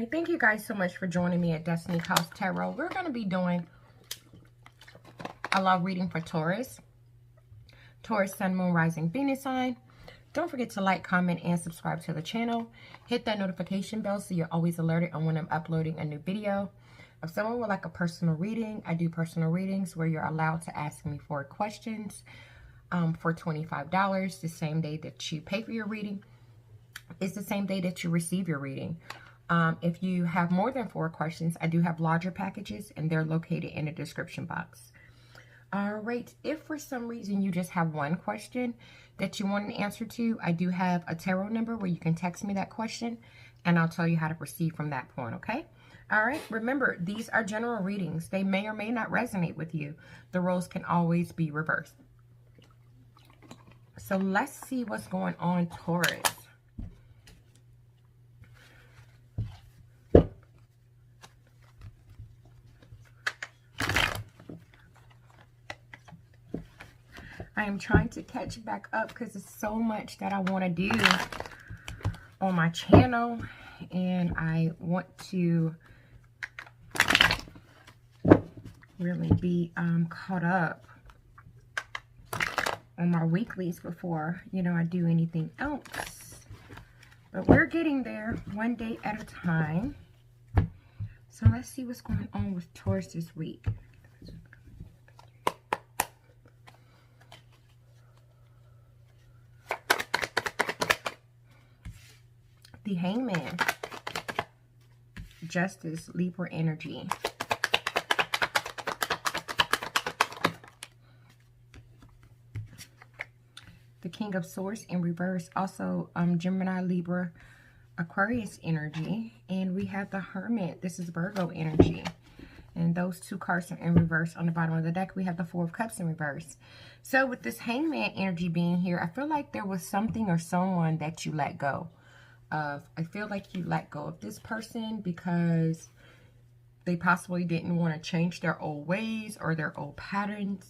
Alrighty, thank you guys so much for joining me at Destiny House Tarot. We're going to be doing a love reading for Taurus. Taurus, Sun, Moon, Rising, Venus sign. Don't forget to like, comment, and subscribe to the channel. Hit that notification bell so you're always alerted on when I'm uploading a new video. If someone would like a personal reading, I do personal readings where you're allowed to ask me 4 questions for $25. The same day that you pay for your reading is the same day that you receive your reading. If you have more than 4 questions, I do have larger packages, and they're located in the description box. All right, if for some reason you just have one question that you want an answer to, I do have a tarot number where you can text me that question, and I'll tell you how to proceed from that point, okay? All right, remember, these are general readings. They may or may not resonate with you. The roles can always be reversed. So let's see what's going on, Taurus. I am trying to catch back up because there's so much that I want to do on my channel, and I want to really be caught up on my weeklies before, you know, I do anything else. But we're getting there one day at a time. So let's see what's going on with Taurus this week. The Hangman, Justice, Libra energy. The King of Swords in reverse, also Gemini, Libra, Aquarius energy. And we have the Hermit. This is Virgo energy. And those 2 cards are in reverse. On the bottom of the deck, we have the 4 of Cups in reverse. So with this Hangman energy being here, I feel like there was something or someone that you let go of. I feel like you let go of this person because they possibly didn't want to change their old ways or their old patterns.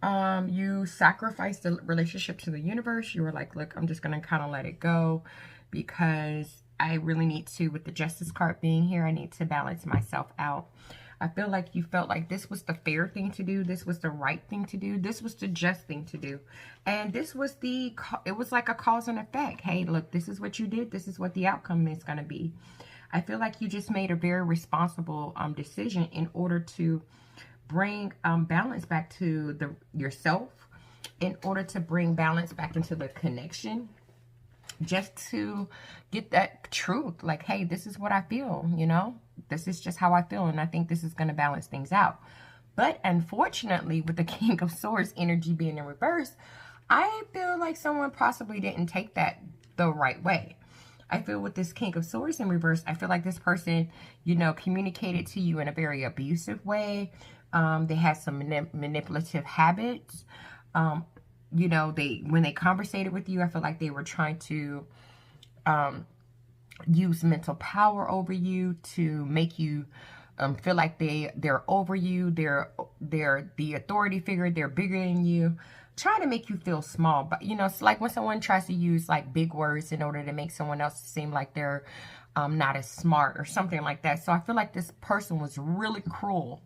You sacrificed the relationship to the universe. You were like, look, I'm just going to kind of let it go because I really need to, with the Justice card being here, I need to balance myself out. I feel like you felt like this was the fair thing to do. This was the right thing to do. This was the just thing to do. And this was it was like a cause and effect. Hey, look, this is what you did. This is what the outcome is going to be. I feel like you just made a very responsible decision in order to bring balance back to yourself, in order to bring balance back into the connection, just to get that truth. Like, hey, this is what I feel, you know, this is just how I feel, and I think this is going to balance things out. But unfortunately, with the King of Swords energy being in reverse, I feel like someone possibly didn't take that the right way. I feel with this King of Swords in reverse, I feel like this person, you know, communicated to you in a very abusive way. They had some manipulative habits. You know, when they conversated with you, I feel like they were trying to use mental power over you to make you feel like they're over you. They're the authority figure. They're bigger than you. Trying to make you feel small. But, you know, it's like when someone tries to use like big words in order to make someone else seem like they're not as smart or something like that. So I feel like this person was really cruel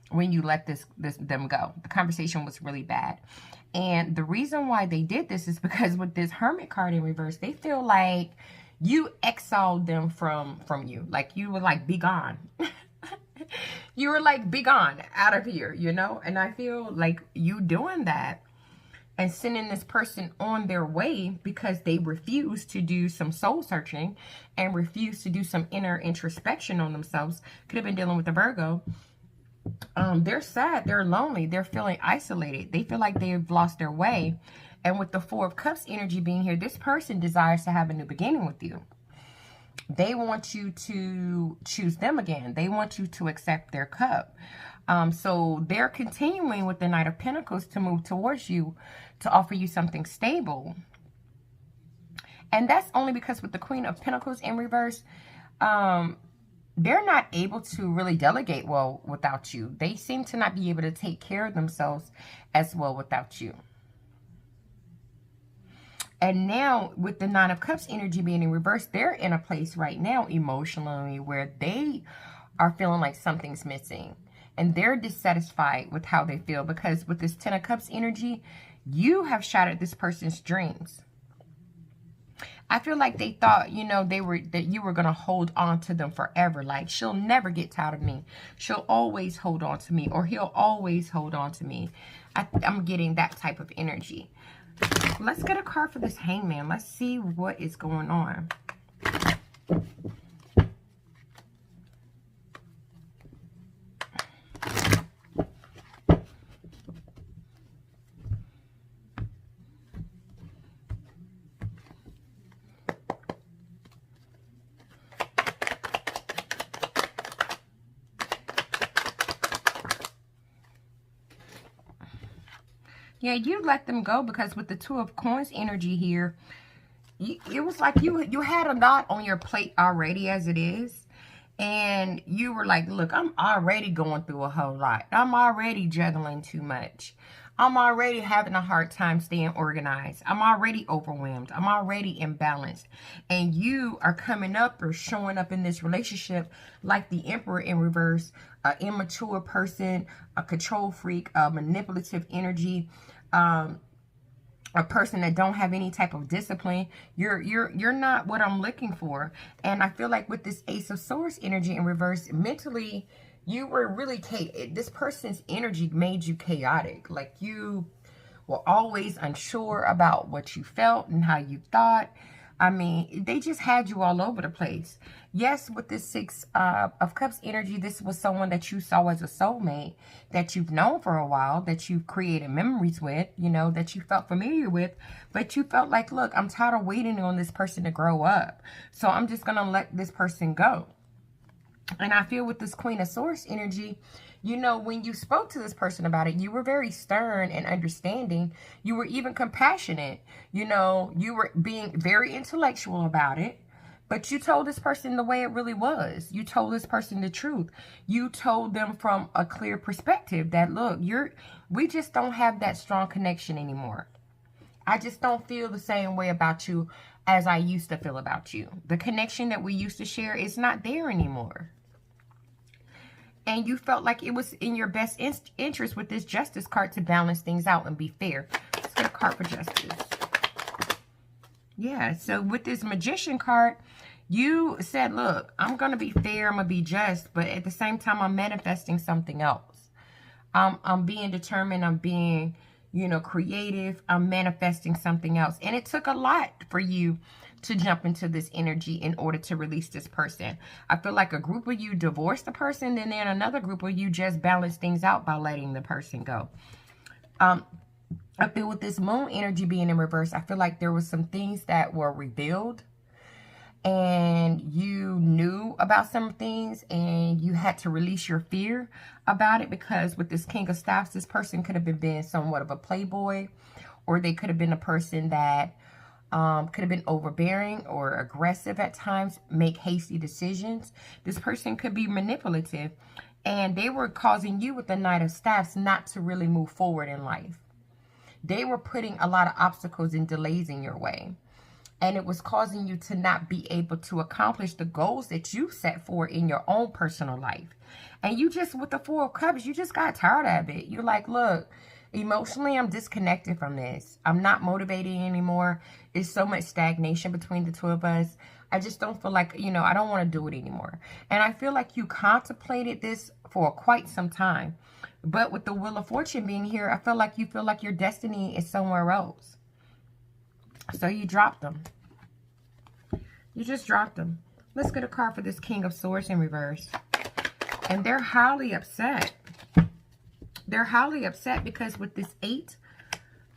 when you let them go. The conversation was really bad. And the reason why they did this is because with this Hermit card in reverse, they feel like you exiled them from you. Like you were like, be gone. You were like, be gone, out of here, you know? And I feel like you doing that and sending this person on their way because they refuse to do some soul searching and refuse to do some inner introspection on themselves. Could have been dealing with the Virgo. They're sad, they're lonely, they're feeling isolated, they feel like they've lost their way. And with the 4 of Cups energy being here, this person desires to have a new beginning with you. They want you to choose them again. They want you to accept their cup. So they're continuing with the Knight of Pentacles to move towards you, to offer you something stable. And that's only because with the Queen of Pentacles in reverse, they're not able to really delegate well without you. They seem to not be able to take care of themselves as well without you. And now with the Nine of Cups energy being in reverse, they're in a place right now emotionally where they are feeling like something's missing. And they're dissatisfied with how they feel, because with this Ten of Cups energy, you have shattered this person's dreams. I feel like they thought, you know, that you were going to hold on to them forever. Like, she'll never get tired of me. She'll always hold on to me, or he'll always hold on to me. I'm getting that type of energy. Let's get a card for this Hangman. Let's see what is going on. Yeah, you let them go, because with the Two of Coins energy here, it was like you had a lot on your plate already as it is. And you were like, look, I'm already going through a whole lot. I'm already juggling too much. I'm already having a hard time staying organized. I'm already overwhelmed. I'm already imbalanced. And you are coming up or showing up in this relationship like the Emperor in reverse, an immature person, a control freak, a manipulative energy, a person that don't have any type of discipline. You're not what I'm looking for. And I feel like with this Ace of Swords energy in reverse, mentally, you were really, this person's energy made you chaotic. Like, you were always unsure about what you felt and how you thought. I mean, they just had you all over the place. Yes, with this Six of Cups energy, this was someone that you saw as a soulmate, that you've known for a while, that you've created memories with, you know, that you felt familiar with. But you felt like, look, I'm tired of waiting on this person to grow up. So I'm just going to let this person go. And I feel with this Queen of Swords energy, you know, when you spoke to this person about it, you were very stern and understanding. You were even compassionate. You know, you were being very intellectual about it. But you told this person the way it really was. You told this person the truth. You told them from a clear perspective that, look, we just don't have that strong connection anymore. I just don't feel the same way about you as I used to feel about you. The connection that we used to share is not there anymore. And you felt like it was in your best interest with this Justice card to balance things out and be fair. Let's get a card for Justice. Yeah, so with this Magician card, you said, look, I'm going to be fair, I'm going to be just, but at the same time, I'm manifesting something else. I'm being determined, I'm being, you know, creative, I'm manifesting something else. And it took a lot for you to jump into this energy in order to release this person. I feel like a group of you divorced the person, and then another group of you just balance things out by letting the person go. I feel with this Moon energy being in reverse, I feel like there was some things that were revealed, and you knew about some things, and you had to release your fear about it, because with this King of Staffs, this person could have been being somewhat of a playboy, or they could have been a person that could have been overbearing or aggressive at times, make hasty decisions. This person could be manipulative, and they were causing you with the Knight of Staffs not to really move forward in life. They were putting a lot of obstacles and delays in your way. And it was causing you to not be able to accomplish the goals that you set for in your own personal life. And you just, with the Four of Cups, you just got tired of it. You're like, look, emotionally, I'm disconnected from this. I'm not motivated anymore. There's so much stagnation between the two of us. I just don't feel like, you know, I don't want to do it anymore. And I feel like you contemplated this for quite some time. But with the Wheel of Fortune being here, I feel like you feel like your destiny is somewhere else. So you dropped them. You just dropped them. Let's get a card for this King of Swords in reverse. And they're highly upset. They're highly upset because with this Eight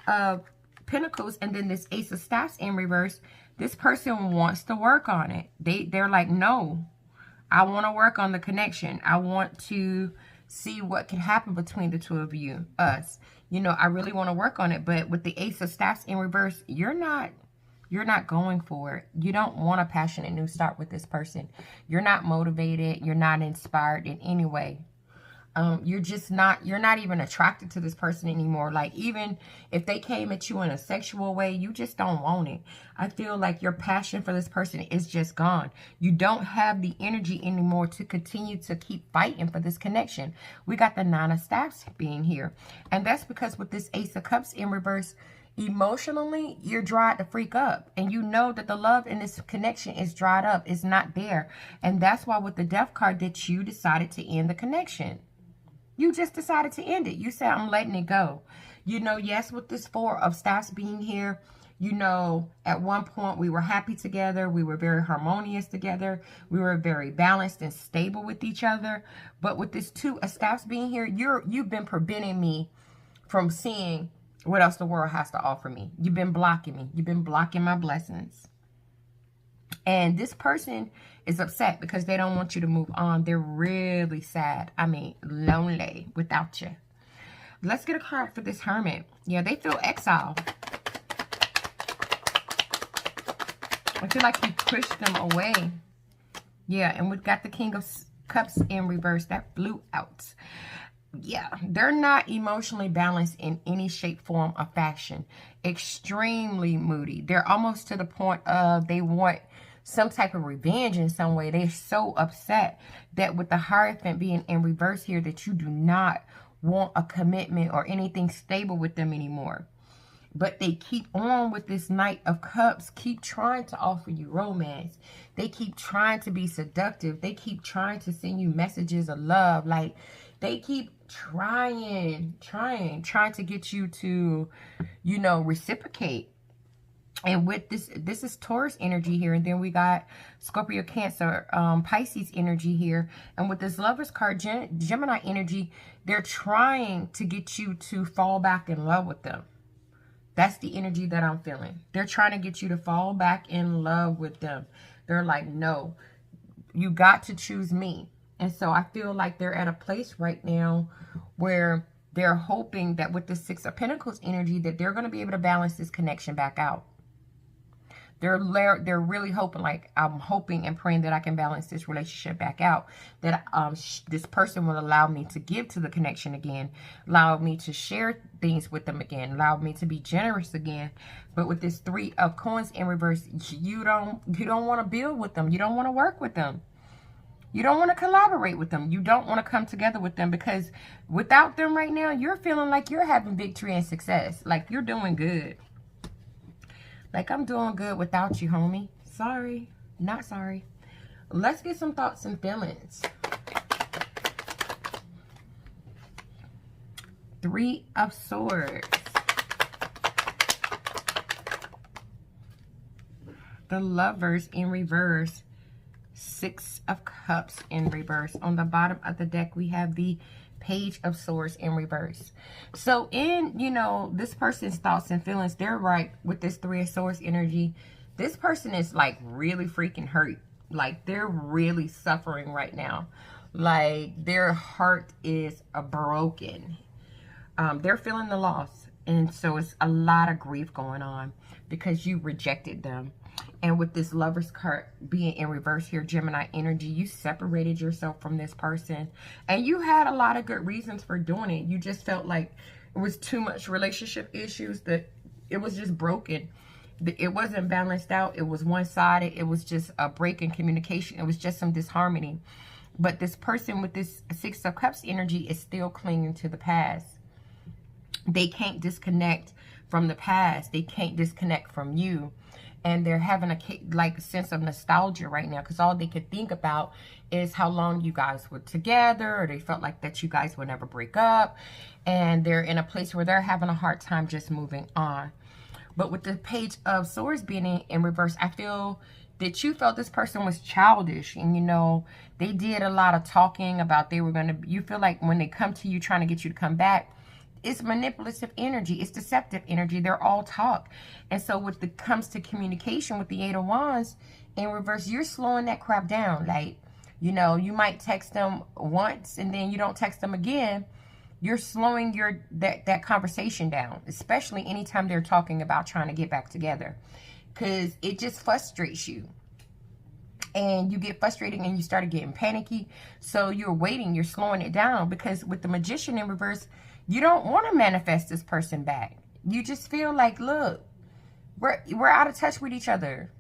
of Pentacles and then this Ace of Staffs in reverse, this person wants to work on it. They're like, no, I want to work on the connection. I want to see what can happen between the two of you, us. You know, I really want to work on it. But with the Ace of Staffs in reverse, you're not going for it. You don't want a passionate new start with this person. You're not motivated. You're not inspired in any way. you're not even attracted to this person anymore. Like, even if they came at you in a sexual way, you just don't want it. I feel like your passion for this person is just gone. You don't have the energy anymore to continue to keep fighting for this connection. We got the Nine of Staffs being here. And that's because with this Ace of Cups in reverse, emotionally, you're dried to freak up. And you know that the love in this connection is dried up. It's not there. And that's why with the Death card that you decided to end the connection. You just decided to end it. You said, I'm letting it go. You know, yes, with this Four of Staffs being here, you know, at one point we were happy together. We were very harmonious together. We were very balanced and stable with each other. But with this Two of Staffs being here, you've been preventing me from seeing what else the world has to offer me. You've been blocking me. You've been blocking my blessings. And this person is upset because they don't want you to move on. They're really sad. I mean, lonely without you. Let's get a card for this Hermit. Yeah, they feel exiled. I feel like you pushed them away. Yeah, and we've got the King of Cups in reverse. That blew out. Yeah, they're not emotionally balanced in any shape, form, or fashion. Extremely moody. They're almost to the point of they want some type of revenge in some way. They're so upset that with the Hierophant being in reverse here, that you do not want a commitment or anything stable with them anymore. But they keep on with this Knight of Cups, keep trying to offer you romance. They keep trying to be seductive. They keep trying to send you messages of love. Like, they keep trying to get you to, you know, reciprocate. And with this is Taurus energy here. And then we got Scorpio, Cancer, Pisces energy here. And with this Lovers card, Gemini energy, they're trying to get you to fall back in love with them. That's the energy that I'm feeling. They're trying to get you to fall back in love with them. They're like, no, you got to choose me. And so I feel like they're at a place right now where they're hoping that with the Six of Pentacles energy that they're going to be able to balance this connection back out. They're really hoping, like, I'm hoping and praying that I can balance this relationship back out. That this person will allow me to give to the connection again. Allow me to share things with them again. Allow me to be generous again. But with this Three of Coins in reverse, you don't want to build with them. You don't want to work with them. You don't want to collaborate with them. You don't want to come together with them because without them right now, you're feeling like you're having victory and success. Like, you're doing good. Like, I'm doing good without you, homie. Sorry. Not sorry. Let's get some thoughts and feelings. Three of Swords. The Lovers in reverse. Six of Cups in reverse. On the bottom of the deck, we have the Page of Swords in reverse. So in, you know, this person's thoughts and feelings, they're right with this Three of Swords energy. This person is like really freaking hurt. Like, they're really suffering right now. Like, their heart is broken. They're feeling the loss. And so it's a lot of grief going on because you rejected them. And with this Lovers card being in reverse here, Gemini energy, you separated yourself from this person. And you had a lot of good reasons for doing it. You just felt like it was too much relationship issues, that it was just broken. It wasn't balanced out. It was one-sided. It was just a break in communication. It was just some disharmony. But this person with this Six of Cups energy is still clinging to the past. They can't disconnect from the past. They can't disconnect from you. And they're having a sense of nostalgia right now because all they could think about is how long you guys were together, or they felt like that you guys would never break up. And they're in a place where they're having a hard time just moving on. But with the Page of Swords being in reverse, I feel that you felt this person was childish. And, you know, they did a lot of talking about they were going to, you feel like when they come to you trying to get you to come back, it's manipulative energy. It's deceptive energy. They're all talk. And so when it comes to communication with the Eight of Wands in reverse, you're slowing that crap down. Like, you know, you might text them once and then you don't text them again. You're slowing that conversation down, especially anytime they're talking about trying to get back together, because it just frustrates you. and you get frustrated and you started getting panicky. So you're waiting, you're slowing it down, because with the Magician in reverse, you don't want to manifest this person back. You just feel like, look, we're out of touch with each other.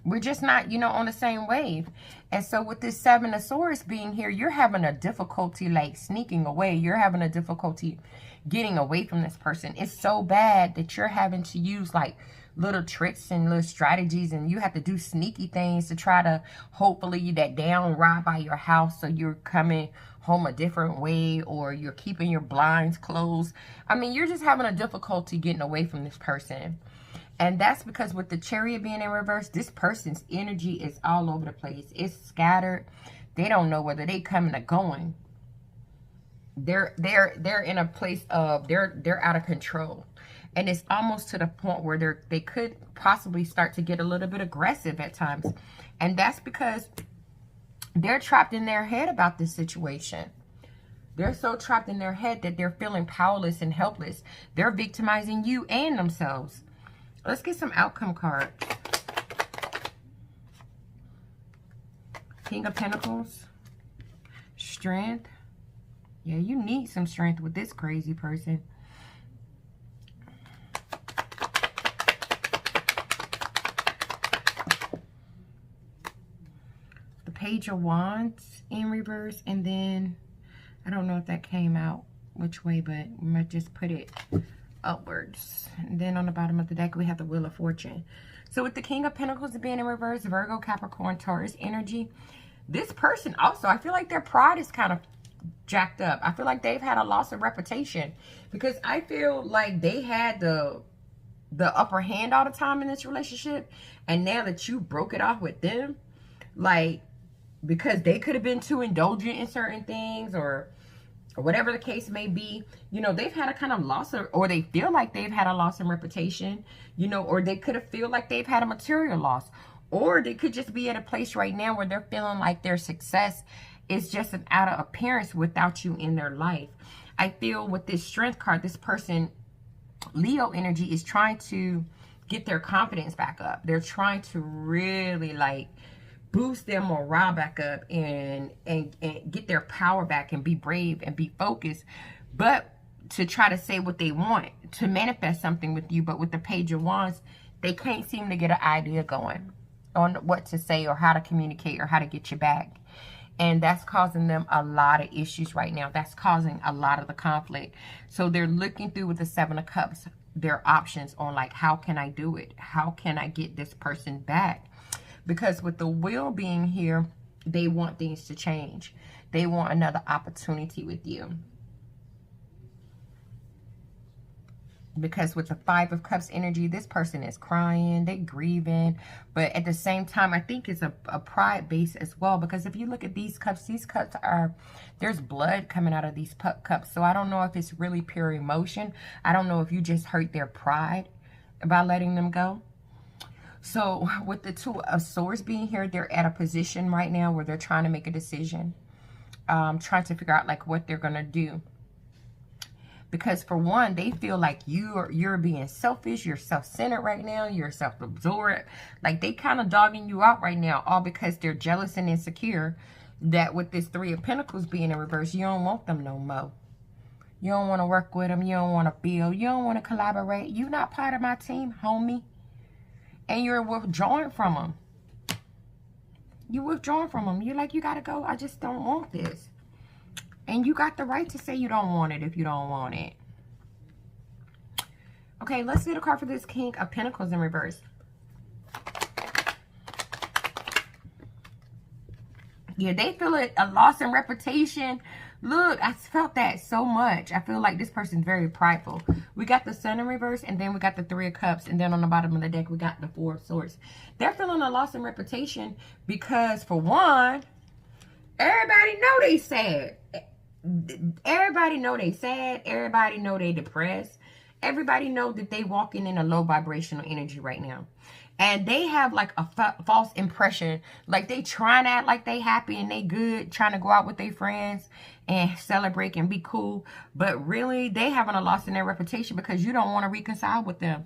We're just not, you know, on the same wave. And so with this Seven of Swords being here, you're having a difficulty like sneaking away. You're having a difficulty getting away from this person. It's so bad that you're having to use like little tricks and little strategies, and you have to do sneaky things to try to hopefully that they don't ride by your house, so you're coming home a different way, or you're keeping your blinds closed. I mean, you're just having a difficulty getting away from this person. And that's because with the Chariot being in reverse, this person's energy is all over the place. It's scattered. They don't know whether they coming or going. They're in a place of they're out of control. And it's almost to the point where they could possibly start to get a little bit aggressive at times. And that's because they're trapped in their head about this situation. They're so trapped in their head that they're feeling powerless and helpless. They're victimizing you and themselves. Let's get some outcome cards. King of Pentacles. Strength. Yeah, you need some strength with this crazy person. The Page of Wands in reverse. And then, I don't know if that came out which way, but we might just put it upwards. And then on the bottom of the deck, we have the Wheel of Fortune. So with the King of Pentacles being in reverse, Virgo, Capricorn, Taurus energy, this person also, I feel like their pride is kind of jacked up. I feel like they've had a loss of reputation, because I feel like they had the upper hand all the time in this relationship, and now that you broke it off with them, like, because they could have been too indulgent in certain things, or whatever the case may be, you know, they've had a kind of loss of, or they feel like they've had a loss in reputation, you know, or they could have feel like they've had a material loss, or they could just be at a place right now where they're feeling like their success is just an outer appearance without you in their life. I feel with this Strength card, this person, Leo energy, is trying to get their confidence back up. They're trying to really like boost their morale back up and get their power back and be brave and be focused, but to try to say what they want, to manifest something with you. But with the Page of Wands, they can't seem to get an idea going on what to say or how to communicate or how to get you back. And that's causing them a lot of issues right now. That's causing a lot of the conflict. So they're looking through with the Seven of Cups, their options on like, how can I do it? How can I get this person back? Because with the Wheel being here, they want things to change. They want another opportunity with you. Because with the Five of Cups energy, this person is crying, they're grieving. But at the same time, I think it's a pride base as well. Because if you look at these cups are, there's blood coming out of these cups. So I don't know if it's really pure emotion. I don't know if you just hurt their pride by letting them go. So with the Two of Swords being here, they're at a position right now where they're trying to make a decision. Trying to figure out like what they're going to do. Because for one, they feel like you're being selfish. You're self-centered right now. You're self-absorbed. Like they kind of dogging you out right now. All because they're jealous and insecure that with this Three of Pentacles being in reverse, you don't want them no more. You don't want to work with them. You don't want to build. You don't want to collaborate. You're not part of my team, homie. And you're withdrawing from them. You're withdrawing from them. You're like, you got to go. I just don't want this. And you got the right to say you don't want it if you don't want it. Okay, let's get a card for this King of Pentacles in reverse. Yeah, they feel a loss in reputation. Look, I felt that so much. I feel like this person's very prideful. We got the Sun in reverse, and then we got the Three of Cups, and then on the bottom of the deck, we got the Four of Swords. They're feeling a loss in reputation because, for one, everybody know they sad. Everybody know they sad. Everybody know they depressed. Everybody know that they walking in a low vibrational energy right now. And they have like a false impression. Like they trying to act like they happy and they good, trying to go out with their friends and celebrate and be cool. But really, they having a loss in their reputation because you don't want to reconcile with them.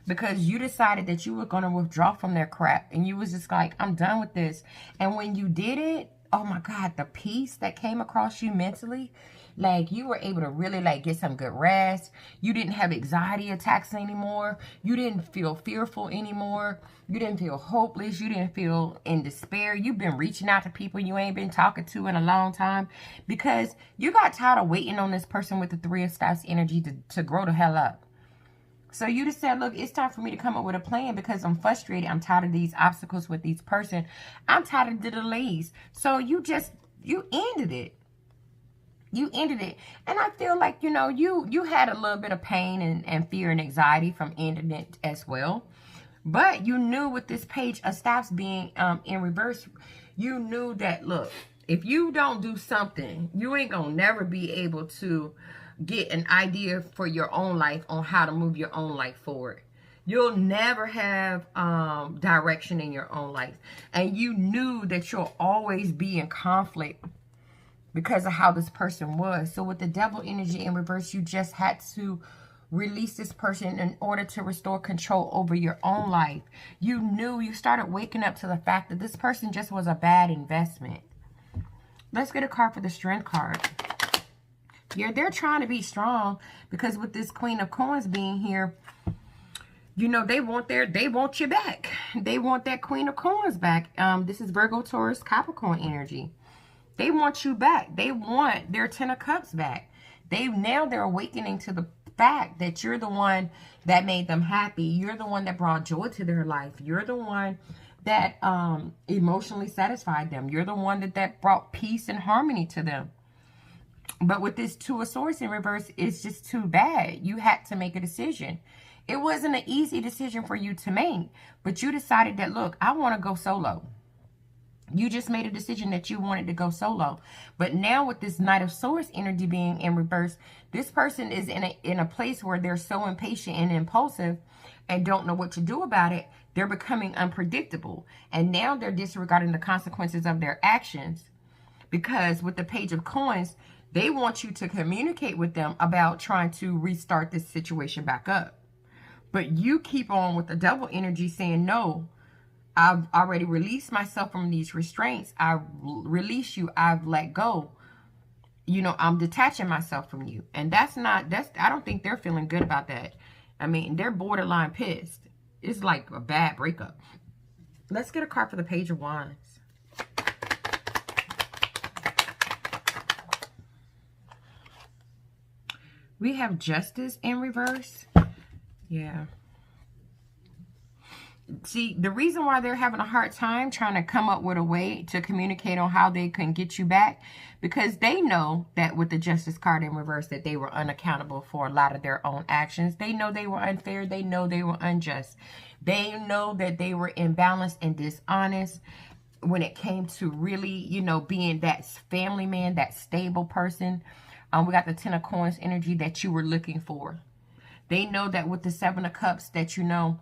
Because you decided that you were going to withdraw from their crap. And you was just like, I'm done with this. And when you did it, oh my God, the peace that came across you mentally. Like, you were able to really, like, get some good rest. You didn't have anxiety attacks anymore. You didn't feel fearful anymore. You didn't feel hopeless. You didn't feel in despair. You've been reaching out to people you ain't been talking to in a long time because you got tired of waiting on this person with the 3 of Staffs energy to grow the hell up. So you just said, look, it's time for me to come up with a plan because I'm frustrated. I'm tired of these obstacles with these person. I'm tired of the delays. So you ended it. You ended it. And I feel like, you know, you had a little bit of pain and fear and anxiety from ending it as well. But you knew with this Page of Staffs being in reverse, you knew that, look, if you don't do something, you ain't going to never be able to get an idea for your own life on how to move your own life forward. You'll never have direction in your own life. And you knew that you'll always be in conflict because of how this person was. So with the Devil energy in reverse, you just had to release this person in order to restore control over your own life. You knew, you started waking up to the fact that this person just was a bad investment. Let's get a card for the Strength card. Yeah, they're trying to be strong because with this Queen of Coins being here, you know, they want you back. They want that Queen of Coins back. This is Virgo, Taurus, Capricorn energy. They want you back. They want their 10 of Cups back. Now they're awakening to the fact that you're the one that made them happy. You're the one that brought joy to their life. You're the one that emotionally satisfied them. You're the one that brought peace and harmony to them. But with this 2 of Swords in reverse, it's just too bad. You had to make a decision. It wasn't an easy decision for you to make. But you decided that, look, I want to go solo. You just made a decision that you wanted to go solo. But now with this Knight of Swords energy being in reverse, this person is in a place where they're so impatient and impulsive and don't know what to do about it. They're becoming unpredictable. And now they're disregarding the consequences of their actions. Because with the Page of Coins, they want you to communicate with them about trying to restart this situation back up. But you keep on with the Devil energy saying, no, I've already released myself from these restraints. I've released you. I've let go. You know, I'm detaching myself from you. And I don't think they're feeling good about that. I mean, they're borderline pissed. It's like a bad breakup. Let's get a card for the Page of Wands. We have Justice in reverse. Yeah. See, the reason why they're having a hard time trying to come up with a way to communicate on how they can get you back, because they know that with the Justice card in reverse that they were unaccountable for a lot of their own actions. They know they were unfair. They know they were unjust. They know that they were imbalanced and dishonest when it came to really, you know, being that family man, that stable person. We got the 10 of Coins energy that you were looking for. They know that with the 7 of Cups that, you know,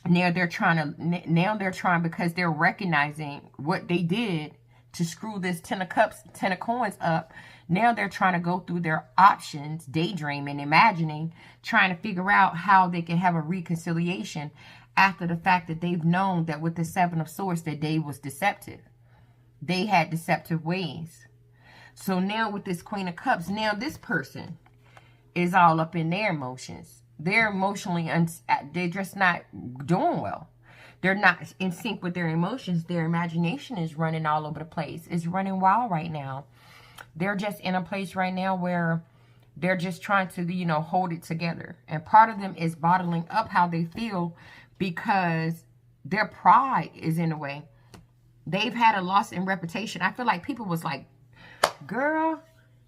now they're trying because they're recognizing what they did to screw this 10 of Cups, 10 of Coins up. Now they're trying to go through their options, daydreaming, imagining, trying to figure out how they can have a reconciliation after the fact that they've known that with the 7 of Swords that they was deceptive. They had deceptive ways. So now with this Queen of Cups, now this person is all up in their emotions. They're emotionally, they're just not doing well. They're not in sync with their emotions. Their imagination is running all over the place. It's running wild right now. They're just in a place right now where they're just trying to, you know, hold it together. And part of them is bottling up how they feel because their pride is in the way. They've had a loss in reputation. I feel like people was like, girl,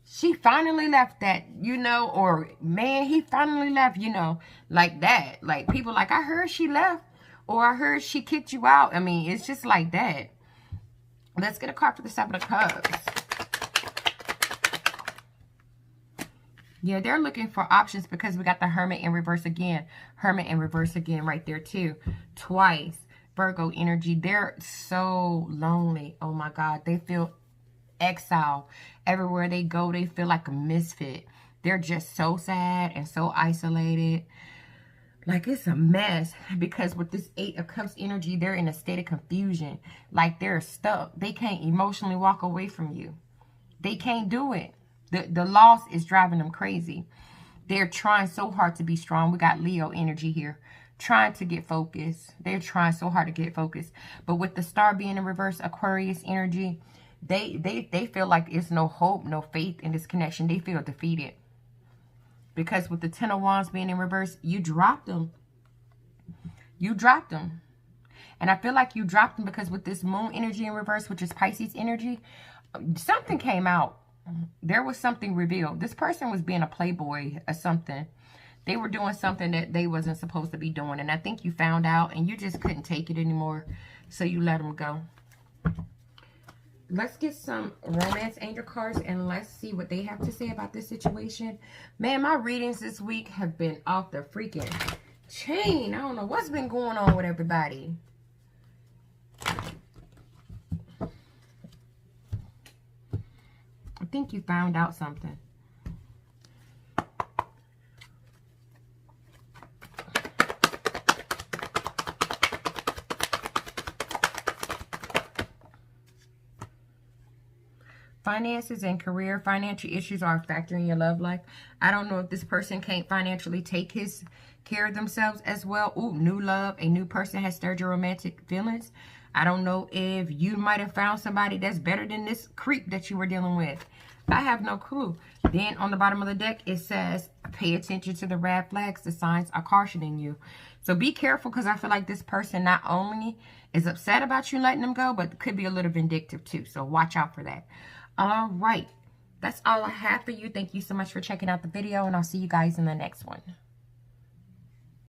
she finally left that, you know, or man, he finally left, you know, like that. Like people like, I heard she left or I heard she kicked you out. I mean, it's just like that. Let's get a card for the 7 of Cups. Yeah, they're looking for options because we got the Hermit in reverse again. Hermit in reverse again right there too. Twice. Virgo energy. They're so lonely. Oh my God. They feel exile. Everywhere they go, they feel like a misfit. They're just so sad and so isolated. Like it's a mess because with this 8 of Cups energy, they're in a state of confusion. Like they're stuck. They can't emotionally walk away from you. They can't do it. The loss is driving them crazy. They're trying so hard to be strong. We got Leo energy here. Trying to get focused. They're trying so hard to get focused. But with the star being in reverse, Aquarius energy, they feel like there's no hope, no faith in this connection. They feel defeated. Because with the 10 of Wands being in reverse, you dropped them. You dropped them. And I feel like you dropped them because with this Moon energy in reverse, which is Pisces energy, something came out. There was something revealed. This person was being a playboy or something. They were doing something that they wasn't supposed to be doing. And I think you found out and you just couldn't take it anymore. So you let them go. Let's get some romance angel cards and let's see what they have to say about this situation. Man, my readings this week have been off the freaking chain. I don't know what's been going on with everybody. I think you found out something. Finances and career, financial issues are a factor in your love life. I don't know if this person can't financially take care of themselves as well. Ooh, new love. A new person has stirred your romantic feelings. I don't know if you might have found somebody that's better than this creep that you were dealing with. I have no clue. Then on the bottom of the deck, it says, pay attention to the red flags. The signs are cautioning you. So be careful because I feel like this person not only is upset about you letting them go, but could be a little vindictive too. So watch out for that. All right. That's all I have for you. Thank you so much for checking out the video, and I'll see you guys in the next one.